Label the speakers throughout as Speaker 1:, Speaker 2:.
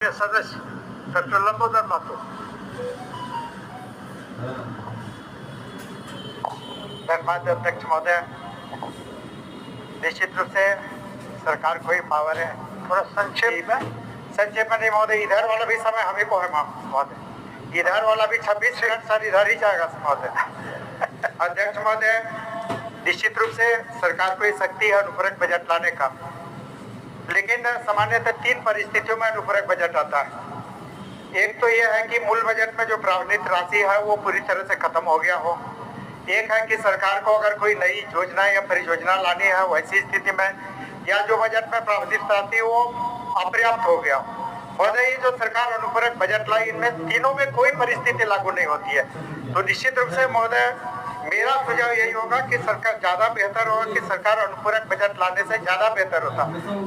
Speaker 1: सदस्य डॉक्टर लंबोदर महतो। धन्यवाद अध्यक्ष महोदय। निश्चित रूप से सरकार को ही पावर है। थोड़ा संक्षेप में महोदय, इधर वाला भी समय हमें को है महोदय, इधर वाला भी 26 मिनट सर इधर ही जाएगा महोदय। अध्यक्ष महोदय, निश्चित रूप से सरकार को ही शक्ति है अनुपूरक बजट लाने का, लेकिन सामान्यतः 3 परिस्थितियों में अनुपूरक बजट आता है। एक तो यह है कि मूल बजट में जो प्रावधानित राशि है वो पूरी तरह से खत्म हो गया हो। एक है कि सरकार को अगर कोई नई योजना या परियोजना लानी है वैसी स्थिति में, या जो बजट में प्रावधानित राशि वो अपर्याप्त हो गया महोदय। ये जो सरकार अनुपूरक बजट लाई, इनमें तीनों में कोई परिस्थिति लागू नहीं होती है। तो निश्चित रूप से महोदय मेरा सुझाव यही होगा कि सरकार ज्यादा बेहतर होगा कि सरकार अनुपूरक बजट लाने से ज्यादा बेहतर होता।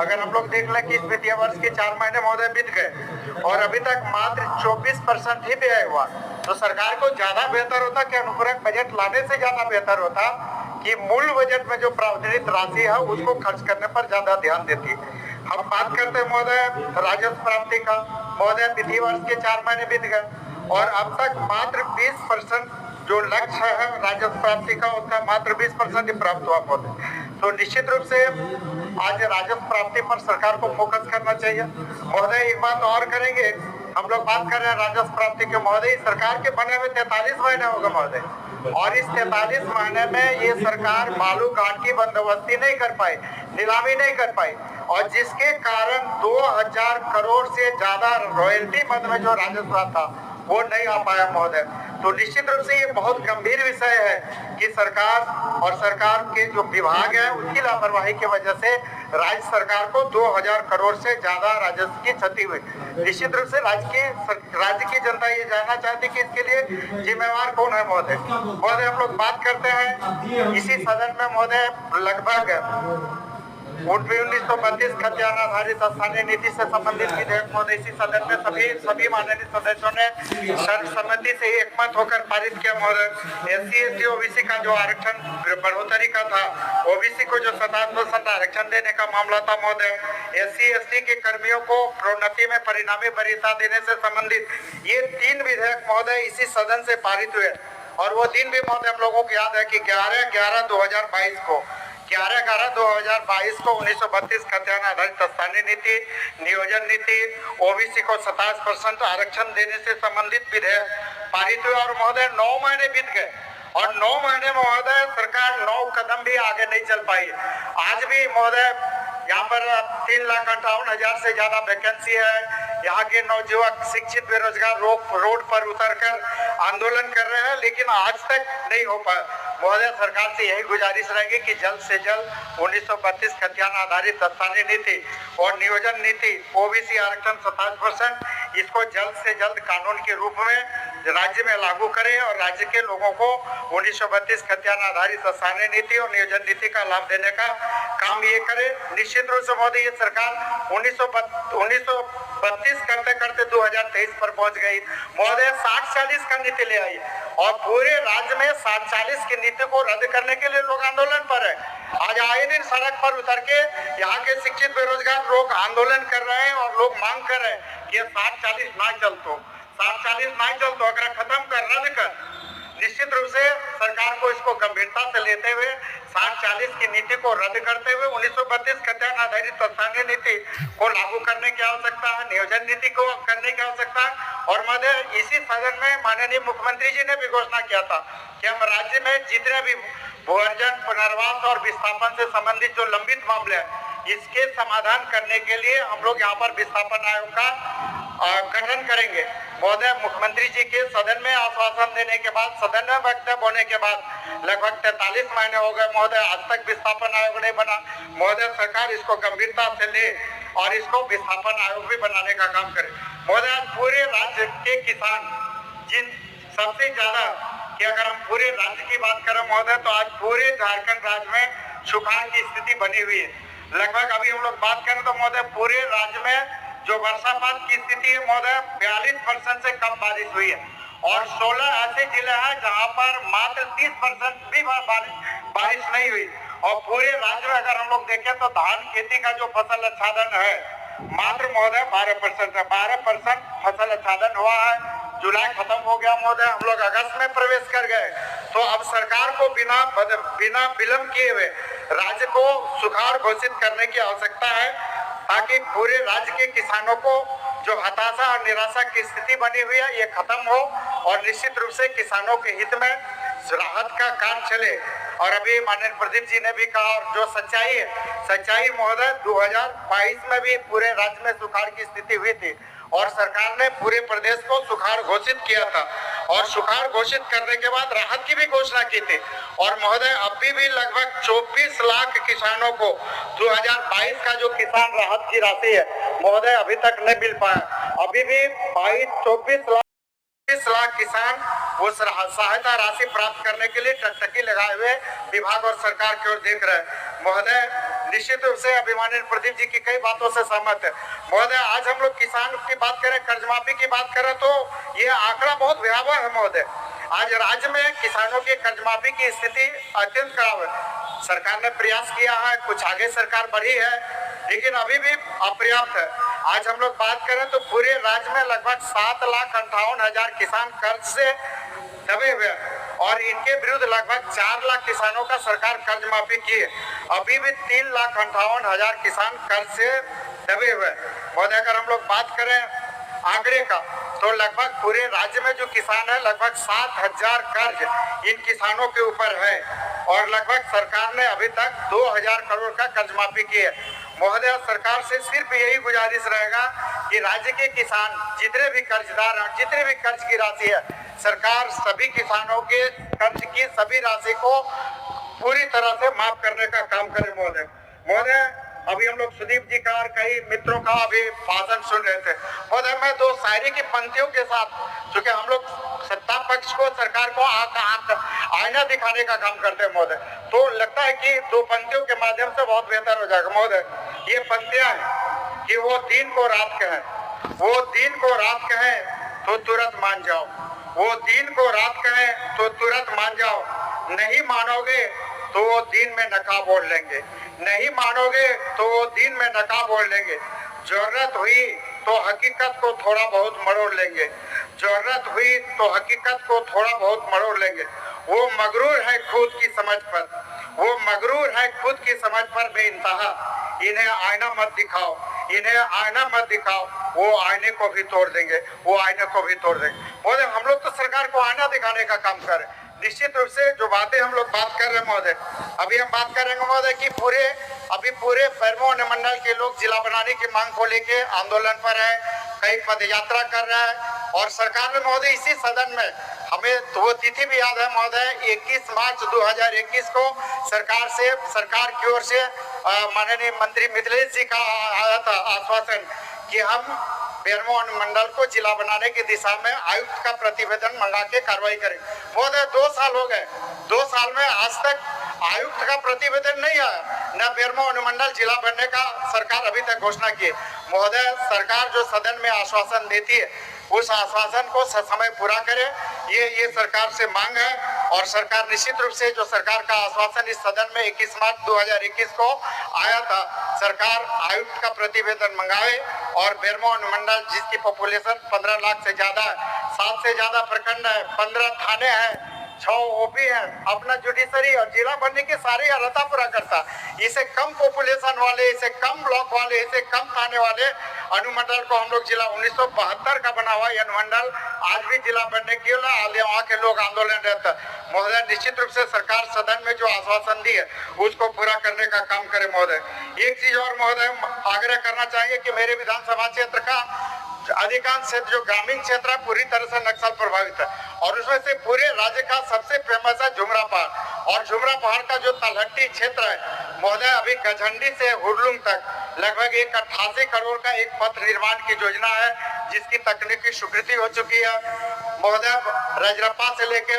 Speaker 1: अगर हम लोग देख लें कि इस वित्तीय वर्ष के 4 महीने महोदय बीत गए और अभी तक मात्र 24% ही व्यय हुआ, तो सरकार को ज्यादा बेहतर होता कि अनुपूरक बजट लाने से ज्यादा बेहतर होता कि मूल बजट में जो प्रावधानित राशि है उसको खर्च करने पर ज्यादा ध्यान देती। हम बात करते हैं महोदय राजस्व प्राप्ति का। महोदय वित्तीय वर्ष के 4 महीने बीत गए और अब तक मात्र 20% जो लक्ष्य है राजस्व प्राप्ति का उसका मात्र 20% ही प्राप्त हुआ महोदय। तो निश्चित रूप से आज राजस्व प्राप्ति पर सरकार को फोकस करना चाहिए महोदय। एक बात और करेंगे, हम लोग बात कर रहे हैं राजस्व प्राप्ति के महोदय, सरकार के बने हुए 43 महीने हो गए महोदय, और इस 43 महीने में ये सरकार बालू घाट की बंदोबस्ती नहीं कर पाई, नीलामी नहीं कर पाई, और जिसके कारण 2000 करोड़ से ज्यादा रॉयल्टी मद में जो राजस्व था वो नहीं आ पाया महोदय। तो निश्चित रूप से ये बहुत गंभीर विषय है कि सरकार और सरकार के जो विभाग है उनकी लापरवाही की वजह से राज्य सरकार को 2000 करोड़ से ज्यादा राजस्व की क्षति हुई। निश्चित रूप से राज्य की जनता ये जानना चाहती कि इसके लिए जिम्मेवार कौन है महोदय। महोदय हम लोग बात करते हैं इसी सदन में महोदय लगभग 1932 खतियाना आधारित स्थानीय नीति से संबंधित विधेयक महोदय इसी सदन में सभी माननीय सदस्यों ने सर्वसम्मति से एकमत होकर पारित किया महोदय। SC ST OBC का जो आरक्षण बढ़ोतरी का था, OBC को जो 27% आरक्षण देने का मामला था महोदय, SC ST के कर्मियों को प्रोन्नति में परिणामी वरीयता देने से संबंधित ये 3 विधेयक महोदय इसी सदन से पारित हुए। और वो दिन भी महोदय हम लोगों को याद है कि 11/11/2022 को 11/11/2022 को 1932 खतियाना आधारित स्थानीय नीति, नियोजन नीति, OBC को 27% आरक्षण देने से संबंधित विधेयक पारित हुए। और महोदय 9 महीने बीत गए और 9 महीने में महोदय सरकार 9 कदम भी आगे नहीं चल पाई। आज भी महोदय यहाँ पर 3,58,000 से ज्यादा वैकेंसी है। यहाँ के नौजुवक शिक्षित बेरोजगार रोड पर उतरकर आंदोलन कर रहे हैं, लेकिन आज तक नहीं हो पाया। महोदय सरकार से यही गुजारिश रहेगी कि जल्द से जल्द 1932 खतियाना आधारित स्थानीय नीति और नियोजन नीति, OBC आरक्षण 27%, इसको जल्द से जल्द कानून के रूप में राज्य में लागू करें और राज्य के लोगों को 1932 खतियाना आधारित स्थानीय नीति और नियोजन नीति का लाभ देने का काम ये करे। निश्चित रूप से महोदय ये सरकार 1932 करते करते 2023 पर पहुंच गई महोदय। 60-40 का नीति ले आई और पूरे राज्य में 60-40 की नीति को रद्द करने के लिए लोग आंदोलन पर है। आज आए दिन सड़क पर उतर के यहाँ के शिक्षित बेरोजगार लोग आंदोलन कर रहे हैं और लोग मांग कर रहे हैं कि 60-40 ना चलतो, 60-40 ना चलतो, अगर खत्म कर, रद्द कर। निश्चित रूप से सरकार को इसको गंभीरता से लेते हुए 60-40 की नीति को रद्द करते हुए 1932 खतियाना आधारित स्थानीय नीति को लागू करने की आवश्यकता है, नियोजन नीति को करने की आवश्यकता है। और महोदय इसी सदन में माननीय मुख्यमंत्री जी ने भी घोषणा किया था कि हम राज्य में जितने भी भूअर्जन, पुनर्वास और विस्थापन से संबंधित जो लंबित मामले हैं इसके समाधान करने के लिए हम लोग यहाँ पर विस्थापन आयोग का गठन करेंगे। महोदय मुख्यमंत्री जी के सदन में आश्वासन देने के बाद, सदन में वक्तव्य होने के बाद लगभग 43 महीने हो गए महोदय, आज तक विस्थापन आयोग नहीं बना। महोदय सरकार इसको गंभीरता से ले और इसको विस्थापन आयोग भी बनाने का काम करे। महोदय आज पूरे राज्य के किसान जिन सबसे ज्यादा कि अगर हम पूरे राज्य की बात करें महोदय तो आज पूरे झारखंड राज्य में सुखाड़ की स्थिति बनी हुई है। लगभग अभी हम लोग बात करें तो महोदय पूरे राज्य में जो वर्षापात की स्थिति है महोदय 42% से कम बारिश हुई है और 16 ऐसे जिले हैं जहां पर मात्र 30% भी बारिश नहीं हुई। और पूरे राज्य में अगर हम लोग देखें तो धान खेती का जो फसल आच्छादन है मात्र महोदय 12% है। 12% फसल उत्पादन हुआ है। जुलाई खत्म हो गया महोदय, हम लोग अगस्त में प्रवेश कर गए। तो अब सरकार को बिना विलंब किए हुए राज्य को सुखाड़ घोषित करने की आवश्यकता है, ताकि पूरे राज्य के किसानों को जो हताशा और निराशा की स्थिति बनी हुई है ये खत्म हो और निश्चित रूप से किसानों के हित में राहत का काम चले। और अभी माननीय प्रदीप जी ने भी कहा, और जो सच्चाई है, सच्चाई महोदय 2022 में भी पूरे राज्य में सुखाड़ की स्थिति हुई थी और सरकार ने पूरे प्रदेश को सुखाड़ घोषित किया था और सुखाड़ घोषित करने के बाद राहत की भी घोषणा की थी। और महोदय अभी भी लगभग 24 लाख किसानों को 2022 का जो किसान राहत की राशि है महोदय अभी तक नहीं मिल पाया। अभी भी 24 लाख किसान उस सहायता राशि प्राप्त करने के लिए टकटकी लगाए हुए विभाग और सरकार की ओर देख रहे हैं। महोदय निश्चित रूप से अभिमानी प्रदीप जी की कई बातों से सहमत है। महोदय आज हम लोग किसान की बात करें, कर्ज माफी की बात करें तो ये आंकड़ा बहुत भयावह है महोदय। आज राज्य में किसानों की कर्ज माफी की स्थिति अत्यंत खराब है। सरकार ने प्रयास किया है, कुछ आगे सरकार बढ़ी है, लेकिन अभी भी अपर्याप्त है। आज हम लोग बात करें तो पूरे राज्य में लगभग 7,58,000 किसान कर्ज से दबे हुए और इनके विरुद्ध लगभग 4 लाख किसानों का सरकार कर्ज माफी की है। अभी भी 3,58,000 किसान कर्ज से दबे हुए। महोदय अगर हम लोग बात करें आंकड़े का तो लगभग पूरे राज्य में जो किसान है लगभग 7,000 कर्ज इन किसानों के ऊपर है और लगभग सरकार ने अभी तक 2,000 करोड़ का कर्ज माफी की है। महोदय सरकार से सिर्फ यही गुजारिश रहेगा कि राज्य के किसान जितने भी कर्जदार हैं, जितने भी कर्ज की राशि है, सरकार सभी किसानों के कर्ज की सभी राशि को पूरी तरह से माफ करने का काम करे महोदय। महोदय अभी हम लोग सुदीप जी का और कई मित्रों का अभी भाषण सुन रहे थे। महोदय मैं 2 शायरी की पंक्तियों के साथ, क्योंकि हम लोग सत्ता पक्ष को, सरकार को आईना दिखाने का काम करते हैं महोदय, तो लगता है कि 2 पंक्तियों के माध्यम से बहुत बेहतर हो जाएगा। महोदय ये पंक्तियां हैं कि वो दिन को रात कहें, वो दिन को रात कहें तो तुरंत मान जाओ, वो दिन को रात कहें तो तुरंत मान जाओ, नहीं मानोगे तो वो दिन में नकाब ओढ़ लेंगे, नहीं मानोगे तो वो दिन में नकाब ओढ़ लेंगे, जरूरत हुई तो हकीकत को थोड़ा बहुत मरोड़ लेंगे, जरूरत हुई तो हकीकत को थोड़ा बहुत मरोड़ लेंगे। वो मगरूर है खुद की समझ पर, वो मगरूर है खुद की समझ पर बेइंतहा, इन्हें आईना मत दिखाओ, इन्हें आईना मत दिखाओ, वो आईने को भी तोड़ देंगे, वो आईने को भी तोड़ देंगे। महोदय हम लोग तो सरकार को आईना दिखाने का काम करें। निश्चित रूप से जो बातें हम लोग बात कर रहे हैं महोदय, अभी हम बात करेंगे महोदय कि पूरे बैरमो अनुमंडल के लोग जिला बनाने की मांग को लेके आंदोलन पर है, कई पद यात्रा कर रहा है और सरकार ने महोदय इसी सदन में हमें तो वो तिथि भी याद है महोदय, 21 मार्च 2021 को सरकार की ओर से माननीय मंत्री मिथिलेश जी का आया था आश्वासन कि हम बैरमो अनुमंडल को जिला बनाने की दिशा में आयुक्त का प्रतिवेदन मंगा के कार्रवाई करेंगे। महोदय 2 साल हो गए, 2 साल में आज तक आयुक्त का प्रतिवेदन नहीं आया, न बैरमो अनुमंडल जिला बनने का सरकार अभी तक घोषणा की है। महोदय सरकार जो सदन में आश्वासन देती है उस आश्वासन को समय पूरा करे, ये सरकार से मांग है और सरकार निश्चित रूप से जो सरकार का आश्वासन इस सदन में 21 मार्च 2021 को आया था, सरकार आयुक्त का प्रतिवेदन मंगाए और बैरमो अनुमंडल जिसकी पॉपुलेशन 15 लाख से ज्यादा है, 7 से ज्यादा प्रखंड है, 15 थाने हैं, 6 ओपी है, अपना जुडिशरी और जिला बनने की सारी अर्हता पूरा करता। इसे कम पॉपुलेशन वाले, इसे कम ब्लॉक वाले, इसे कम थाने वाले अनुमंडल को हम लोग जिला 1972 का बना हुआ अनुमंडल आज भी जिला बनने के लिए वहाँ के लोग आंदोलन रहता है। महोदय निश्चित रूप से सरकार सदन में जो आश्वासन दी है उसको पूरा करने का काम करे। महोदय एक चीज और महोदय आग्रह करना चाहिए कि मेरे विधानसभा क्षेत्र का अधिकांश क्षेत्र जो ग्रामीण क्षेत्र है पूरी तरह से नक्सल प्रभावित है और उसमें से पूरे राज्य का सबसे फेमस है झुमरा पहाड़ और झुमरा पहाड़ का जो तलहटी क्षेत्र है महोदय, अभी गझंडी से हुरलुंग तक लगभग 88 करोड़ का एक पथ निर्माण की योजना है जिसकी तकनीकी स्वीकृति हो चुकी है। महोदय रजरप्पा से लेके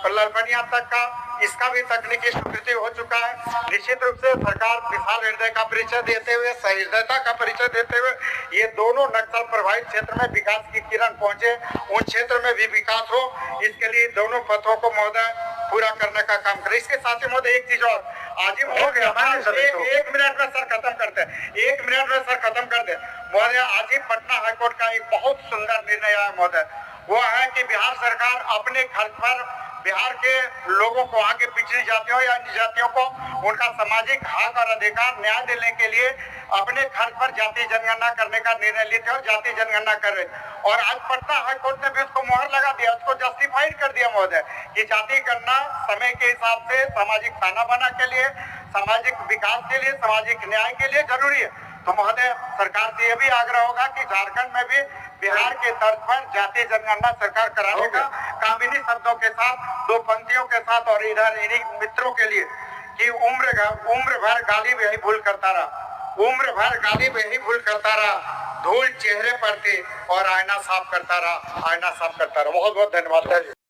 Speaker 1: ललबनिया तक का इसका भी तकनीकी स्वीकृति हो चुका है। निश्चित रूप से सरकार विशाल हृदय का परिचय देते हुए, सहृदयता का परिचय देते हुए ये दोनों नक्सल प्रभावित क्षेत्र में विकास की किरण पहुंचे, उन क्षेत्र में भी विकास हो, इसके लिए दोनों पथों को महोदय पूरा करने का काम करें। इसके साथ ही महोदय एक चीज और, आज ही हो गया, एक मिनट में सर खत्म करते हैं, 1 मिनट में सर खत्म कर दे महोदय। आज ही पटना हाईकोर्ट का एक बहुत सुंदर निर्णय आया महोदय, वो है कि बिहार सरकार अपने खर्च पर बिहार के लोगों को, आगे पिछड़ी जातियों या अन्य जातियों को उनका सामाजिक हक और अधिकार न्याय देने के लिए अपने खर्च पर जाति जनगणना करने का निर्णय लेते हैं और जाति जनगणना कर रहे हैं। और आज पटना हाईकोर्ट ने भी उसको मुहर लगा दिया, उसको जस्टिफाइड कर दिया महोदय कि जाति गणना समय के हिसाब से सामाजिक ताना बाना के लिए, सामाजिक विकास के लिए, सामाजिक न्याय के लिए जरूरी है। तो महोदय सरकार से यह भी आग्रह होगा कि झारखंड में भी बिहार के तर्ज पर जातीय जनगणना सरकार कराने का कामिनी शब्दों के साथ, 2 पंक्तियों के साथ, और इधर इन्हीं मित्रों के लिए कि उम्र भर गाली में ही भूल करता रहा, उम्र भर गाली में ही भूल करता रहा, धूल चेहरे पर थी और आईना साफ करता रहा, आईना साफ करता रहा। बहुत बहुत धन्यवाद।